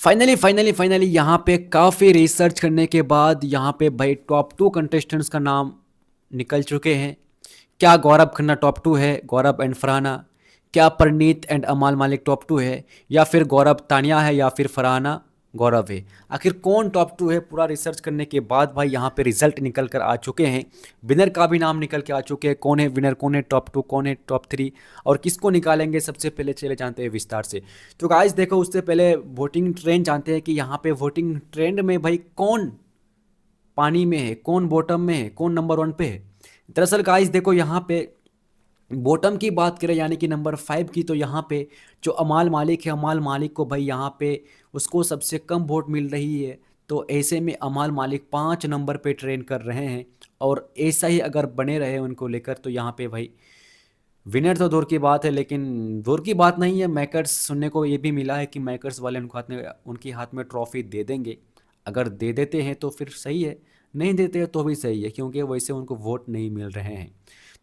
Finally यहाँ पे काफ़ी रिसर्च करने के बाद यहाँ पे भाई टॉप 2 कंटेस्टेंट्स का नाम निकल चुके हैं। क्या गौरव खन्ना टॉप 2 है, गौरव एंड फरहाना? क्या परनीत एंड अमाल मालिक टॉप 2 है, या फिर गौरव तानिया है, या फिर फरहाना गौरव है? आखिर कौन टॉप 2 है? पूरा रिसर्च करने के बाद भाई यहाँ पे रिजल्ट निकल कर आ चुके हैं। विनर का भी नाम निकल के आ चुके हैं। कौन है विनर, कौन है टॉप 2, कौन है टॉप 3 और किसको निकालेंगे, सबसे पहले चले जानते हैं विस्तार से। तो गाइस देखो, उससे पहले वोटिंग ट्रेंड जानते हैं कि यहाँ पे वोटिंग ट्रेंड में भाई कौन पानी में है, कौन बॉटम में है, कौन नंबर 1 पे है। दरअसल गाइस देखो, यहाँ पे बॉटम की बात करें यानी कि नंबर 5 की, तो यहाँ पे जो अमाल मालिक है, अमाल मालिक को भाई यहाँ पे उसको सबसे कम वोट मिल रही है। तो ऐसे में अमाल मालिक 5 नंबर पे ट्रेन कर रहे हैं, और ऐसा ही अगर बने रहे उनको लेकर तो यहाँ पे भाई विनर तो दूर की बात है, लेकिन दूर की बात नहीं है। मैकर्स सुनने को ये भी मिला है कि मैकर्स वाले उनके हाथ में ट्रॉफी दे देंगे। अगर दे देते हैं तो फिर सही है, नहीं देते हैं तो भी सही है, क्योंकि वैसे उनको वोट नहीं मिल रहे हैं।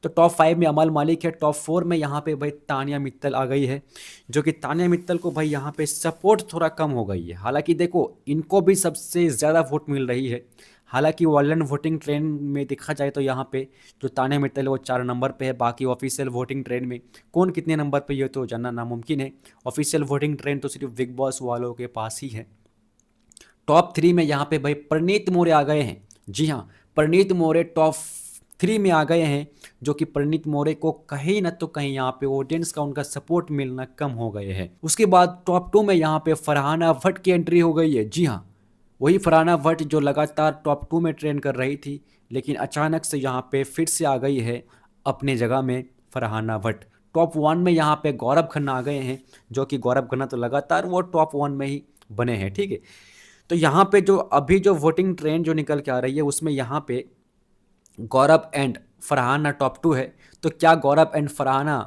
तो टॉप 5 में अमल मालिक है। टॉप 4 में यहाँ पे भाई तानिया मित्तल आ गई है, जो कि तानिया मित्तल को भाई यहाँ पे सपोर्ट थोड़ा कम हो गई है। हालांकि देखो, इनको भी सबसे ज़्यादा वोट मिल रही है। हालांकि ऑनलाइन वोटिंग ट्रेंड में देखा जाए तो यहाँ पे जो तानिया मित्तल है वो 4 नंबर पे है। बाकी ऑफिशियल वोटिंग ट्रेंड में कौन कितने नंबर पे ये तो जानना नामुमकिन है। ऑफिशियल वोटिंग ट्रेंड तो सिर्फ बिग बॉस वालों के पास ही है। टॉप 3 में यहाँ पे भाई परनीत मोरे आ गए हैं। जी हाँ, परनीत मोरे टॉप 3 में आ गए हैं, जो कि परनीत मोरे को कहीं ना तो कहीं यहाँ पे ऑडियंस का उनका सपोर्ट मिलना कम हो गए हैं। उसके बाद टॉप 2 में यहाँ पे फरहाना भट्ट की एंट्री हो गई है। जी हाँ, वही फरहाना भट्ट जो लगातार टॉप 2 में ट्रेंड कर रही थी, लेकिन अचानक से यहाँ पे फिर से आ गई है अपने जगह में फरहाना भट्ट। टॉप 1 में यहाँ पे गौरव खन्ना आ गए हैं, जो कि गौरव खन्ना तो लगातार वो टॉप 1 में ही बने हैं। ठीक है, तो यहाँ पे जो अभी जो वोटिंग ट्रेंड जो निकल के आ रही है, उसमें यहाँ पे गौरव एंड फरहाना टॉप 2 है। तो क्या Gaurav and Farhana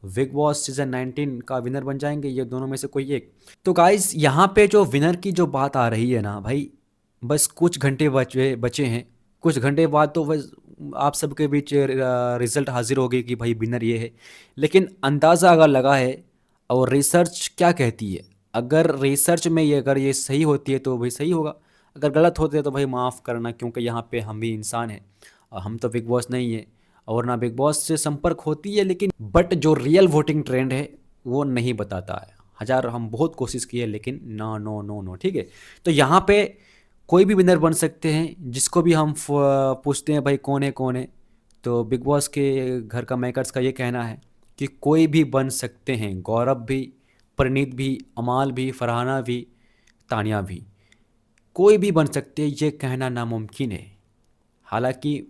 Bigg Boss season 19 का विनर बन जाएंगे, ये दोनों में से कोई एक? तो गाइस यहाँ पे जो विनर की जो बात आ रही है ना भाई, बस कुछ घंटे बचे बचे हैं। कुछ घंटे बाद तो बस आप सबके बीच रिजल्ट हाजिर होगी कि भाई विनर ये है। लेकिन अंदाज़ा अगर लगा है, और रिसर्च क्या कहती है, अगर रिसर्च में ये अगर ये सही होती है तो भाई सही होगा, अगर गलत होते है तो भाई माफ़ करना, क्योंकि यहाँ पे हम भी इंसान हैं और हम तो बिग बॉस नहीं है, और ना बिग बॉस से संपर्क होती है। लेकिन बट जो रियल वोटिंग ट्रेंड है वो नहीं बताता है। हजार हम बहुत कोशिश की है, लेकिन नो नो नो नो। ठीक है, तो यहाँ पे कोई भी विनर बन सकते हैं। जिसको भी हम पूछते हैं भाई कौन है कौन है, तो बिग बॉस के घर का मेकर्स का ये कहना है कि कोई भी बन सकते हैं। गौरव भी, प्रनीत भी, अमाल भी, फरहाना भी, तानिया भी, कोई भी बन सकते हैं, ये कहना नामुमकिन है। हालांकि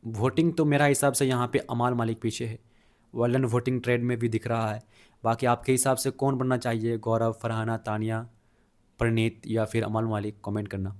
वोटिंग तो मेरा हिसाब से यहाँ पे अमाल मालिक पीछे है, वर्ल्ड वोटिंग ट्रेंड में भी दिख रहा है। बाकी आपके हिसाब से कौन बनना चाहिए, गौरव, फरहाना, तानिया, प्रणीत या फिर अमाल मालिक? कमेंट करना।